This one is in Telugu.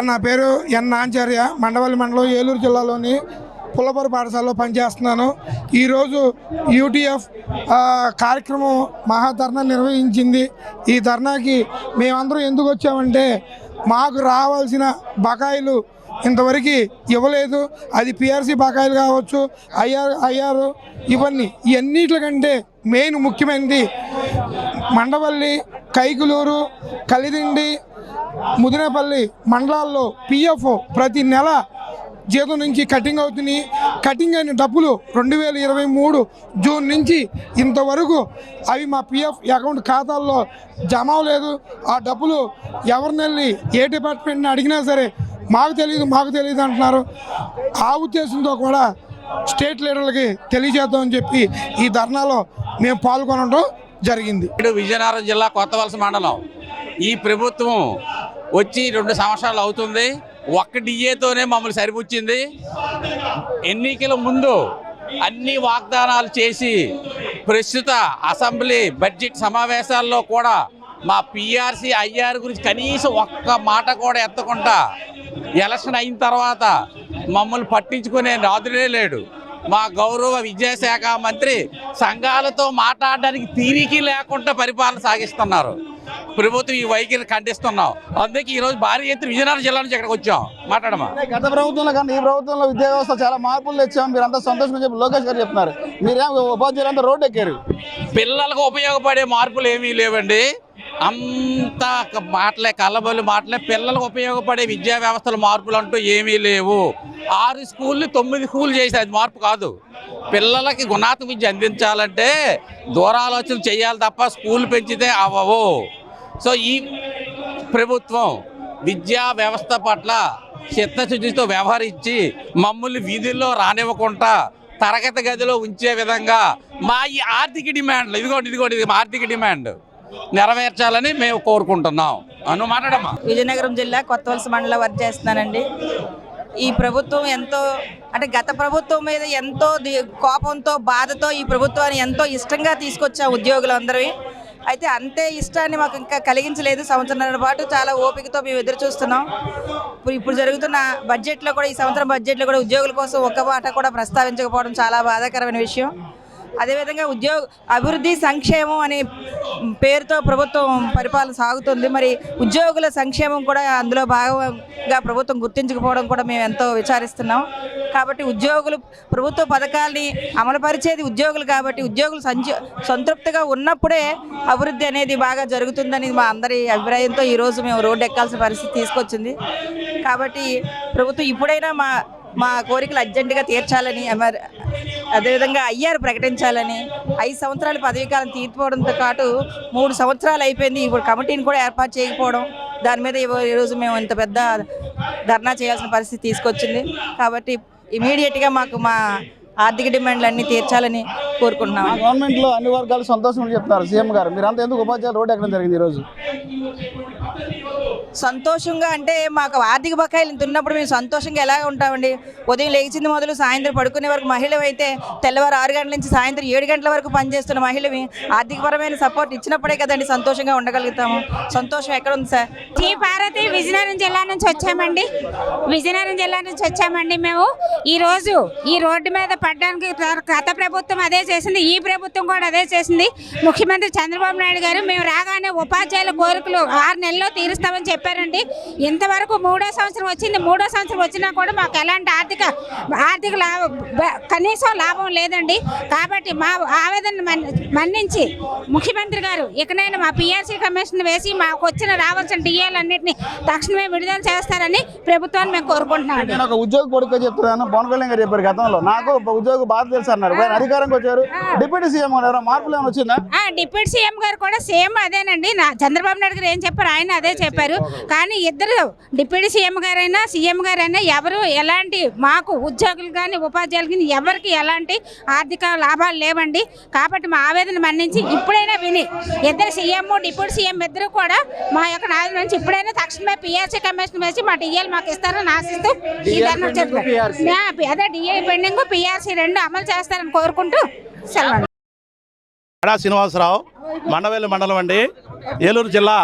నా పేరు ఎన్ ఆచార్య, మండవల్లి మండలం, ఏలూరు జిల్లాలోని పుల్లపూరు పాఠశాలలో పనిచేస్తున్నాను. ఈరోజు యూటీఎఫ్ కార్యక్రమం మహాధర్నా నిర్వహించింది. ఈ ధర్నాకి మేమందరం ఎందుకు వచ్చామంటే, మాకు రావాల్సిన బకాయిలు ఇంతవరకు ఇవ్వలేదు. అది పిఆర్సీ బకాయిలు కావచ్చు, ఐఆర్ ఇవన్నిటికంటే మెయిన్ ముఖ్యమైనది మండవల్లి, కైకులూరు, కలిదిండి, ముదినేపల్లి మండలాల్లో పిఎఫ్ ప్రతి నెల జీతం నుంచి కటింగ్ అవుతుంది. కటింగ్ అయిన డబ్బులు 2023 జూన్ నుంచి ఇంతవరకు అవి మా పిఎఫ్ అకౌంట్ ఖాతాల్లో జమ అవ్వలేదు. ఆ డబ్బులు ఎవరిని వెళ్ళి ఏ డిపార్ట్మెంట్ని అడిగినా సరే మాకు తెలియదు అంటున్నారు. ఆ ఉద్దేశంతో కూడా స్టేట్ లీడర్లకి తెలియజేద్దామని చెప్పి ఈ ధర్నాలో మేము పాల్గొనడం జరిగింది. విజయనగరం జిల్లా కొత్తవలస మండలం. ఈ ప్రభుత్వం వచ్చి 2 సంవత్సరాలు అవుతుంది. ఒక్క డిఏతోనే మమ్మల్ని సరిపుచ్చింది. ఎన్నికల ముందు అన్ని వాగ్దానాలు చేసి ప్రస్తుత అసెంబ్లీ బడ్జెట్ సమావేశాల్లో కూడా మా పిఆర్సీ ఐఆర్ గురించి కనీసం ఒక్క మాట కూడా ఎత్తకుండా ఎలక్షన్ అయిన తర్వాత మమ్మల్ని పట్టించుకునే నాదుడే లేడు. మా గౌరవ విద్యాశాఖ మంత్రి సంఘాలతో మాట్లాడడానికి తీరిక లేకుండా పరిపాలన సాగిస్తున్నారు. ప్రభుత్వం ఈ వైఖరిని ఖండిస్తున్నాం. అందుకే ఈరోజు భారీ ఎత్తున విజయనగరం జిల్లా నుంచి ఇక్కడికి వచ్చాం. మాట్లాడమా. గత ప్రభుత్వంలో కానీ ఈ ప్రభుత్వంలో విద్యా వ్యవస్థ చాలా మార్పులు తెచ్చాం, మీరు అంతా సంతోషంగా చెప్పి లోకేష్ గారు చెప్తున్నారు. మీరేం ఉపాధ్యాయులు అంతా రోడ్డు ఎక్కారు. పిల్లలకు ఉపయోగపడే మార్పులు ఏమీ లేవండి. అంత మాటలే, కళ్ళబొల్లి మాటలే. పిల్లలకు ఉపయోగపడే విద్యా వ్యవస్థల మార్పులు అంటూ ఏమీ లేవు. 6 స్కూళ్ళు 9 స్కూళ్ళు చేసి అది మార్పు కాదు. పిల్లలకి గుణాత్మక విద్య అందించాలంటే దూరాలోచన చేయాలి తప్ప స్కూల్ పెంచితే అవ్వవు. సో ఈ ప్రభుత్వం విద్యా వ్యవస్థ పట్ల చిత్తశుద్ధితో వ్యవహరించి మమ్మల్ని వీధుల్లో రానివ్వకుండా తరగతి గదిలో ఉంచే విధంగా మా ఈ ఆర్థిక డిమాండ్లు ఇదిగోండి ఆర్థిక డిమాండ్ నెరవేర్చాలని మేము కోరుకుంటున్నాం. మాట్లాడమ్మా. విజయనగరం జిల్లా కొత్తవలస మండలం వర్క్ చేస్తున్నానండి. ఈ ప్రభుత్వం ఎంతో గత ప్రభుత్వం మీద ఎంతో కోపంతో, బాధతో ఈ ప్రభుత్వాన్ని ఎంతో ఇష్టంగా తీసుకొచ్చాం ఉద్యోగులందరూ. అయితే అంతే ఇష్టాన్ని మాకు ఇంకా కలిగించలేదు. సంవత్సరాల పాటు చాలా ఓపికతో మేము ఎదురు చూస్తున్నాం. ఇప్పుడు జరుగుతున్న బడ్జెట్లో కూడా, ఈ సంవత్సరం బడ్జెట్లో కూడా ఉద్యోగుల కోసం ఒక్క మాట కూడా ప్రస్తావించకపోవడం చాలా బాధాకరమైన విషయం. అదేవిధంగా అభివృద్ధి సంక్షేమం అనే పేరుతో ప్రభుత్వం పరిపాలన సాగుతుంది. మరి ఉద్యోగుల సంక్షేమం కూడా అందులో భాగంగా ప్రభుత్వం గుర్తించకపోవడం కూడా మేము ఎంతో విచారిస్తున్నాం. కాబట్టి ప్రభుత్వ పథకాలని అమలుపరిచేది ఉద్యోగులు కాబట్టి ఉద్యోగులు సంతృప్తిగా ఉన్నప్పుడే అభివృద్ధి అనేది బాగా జరుగుతుందని మా అందరి అభిప్రాయంతో ఈరోజు మేము రోడ్డు ఎక్కాల్సిన పరిస్థితి తీసుకొచ్చింది. కాబట్టి ప్రభుత్వం ఇప్పుడైనా మా కోరికలు అర్జెంటుగా తీర్చాలని, అదేవిధంగా ఐఆర్ ప్రకటించాలని, 5 సంవత్సరాల పదవీకాలం తీర్చుకోవడంతో పాటు 3 సంవత్సరాలు అయిపోయింది, ఇప్పుడు కమిటీని కూడా ఏర్పాటు చేయకపోవడం, దాని మీద ఈరోజు మేము ఇంత పెద్ద ధర్నా చేయాల్సిన పరిస్థితి తీసుకొచ్చింది. కాబట్టి ఇమీడియట్గా మాకు మా ఆర్థిక డిమాండ్లు అన్నీ తీర్చాలని కోరుకుంటున్నాం. గవర్నమెంట్లో అన్ని వర్గాలు సంతోషం చెప్తున్నారు సీఎం గారు. మీరంతా ఎందుకు ఉపాధ్యాయులు రోడ్డు ఎక్కడం జరిగింది ఈరోజు? సంతోషంగా అంటే మాకు ఆర్థిక బకాయిలు ఇంత ఉన్నప్పుడు మేము సంతోషంగా ఎలా ఉంటామండి? ఉదయం లేచింది మొదలు సాయంత్రం పడుకునే వరకు మహిళ అయితే తెల్లవారు 6 గంటల నుంచి సాయంత్రం 7 గంటల వరకు పనిచేస్తున్న మహిళవి ఆర్థికపరమైన సపోర్ట్ ఇచ్చినప్పుడే కదండి సంతోషంగా ఉండగలుగుతాము. సంతోషం ఎక్కడ ఉంది సార్? శ్రీ భారతి విజయనగరం జిల్లా నుంచి వచ్చామండి. మేము ఈరోజు ఈ రోడ్డు మీద పడడానికి గత ప్రభుత్వం అదే చేసింది, ఈ ప్రభుత్వం కూడా అదే చేసింది. ముఖ్యమంత్రి చంద్రబాబు నాయుడు గారు మేము రాగానే ఉపాధ్యాయుల కోరికలు 6 నెలల్లో తీరుస్తామని చెప్పారండి. ఇంతవరకు 3వ సంవత్సరం వచ్చింది. 3వ సంవత్సరం వచ్చినా కూడా మాకు ఎలాంటి ఆర్థిక కనీసం లాభం లేదండి. కాబట్టి మా ఆవేదన మన్నించి ముఖ్యమంత్రి గారు ఇకనైనా మా పిఆర్సీ కమిషన్ వేసి మాకు రావాల్సిన డిఏలన్నింటినీ తక్షణమే విడుదల చేస్తారని ప్రభుత్వాన్ని మేము కోరుకుంటున్నాం. నేను ఒక ఉద్యోగ కొడుకు చెప్తున్నాను. పవన్ కళ్యాణ్ గారు చెప్పారు గతంలో నాకు ఉద్యోగ బాధ తెలుసు అన్నారు. అధికారంకి వచ్చారు, డిప్యూటీ సీఎం గారు మార్పులు ఏమైనా వచ్చిందా? డిప్యూటీ సీఎం గారు కూడా సేమ్ అదేనండి. చంద్రబాబు నాయుడు గారు ఏం చెప్పారు ఆయన అదే చెప్పారు. కానీ ఇద్దరు డిప్యూటీ సీఎం గారైనా సీఎం గారైనా ఎవరు ఎలాంటి మాకు ఉద్యోగులు కానీ ఉపాధ్యాయులు కానీ ఎవరికి ఎలాంటి ఆర్థిక లాభాలు లేవండి. కాబట్టి మా ఆవేదన మన్నించి ఇప్పుడైనా విని ఇద్దరు సీఎం డిప్యూటీ సీఎం ఇద్దరు కూడా మా యొక్క ఆవేదన నుంచి ఇప్పుడైనా తక్షణమే పిఆర్సీ కమిషన్ వేసి మా డిఏలు మాకు ఇస్తారని ఆశిస్తూ అదే డిఏ పెండింగ్ పిఆర్సీ 2 అమలు చేస్తారని కోరుకుంటూ సెలవు. శ్రీనివాసరావు, మండవల్లి మండలం అండి, ఏలూరు జిల్లా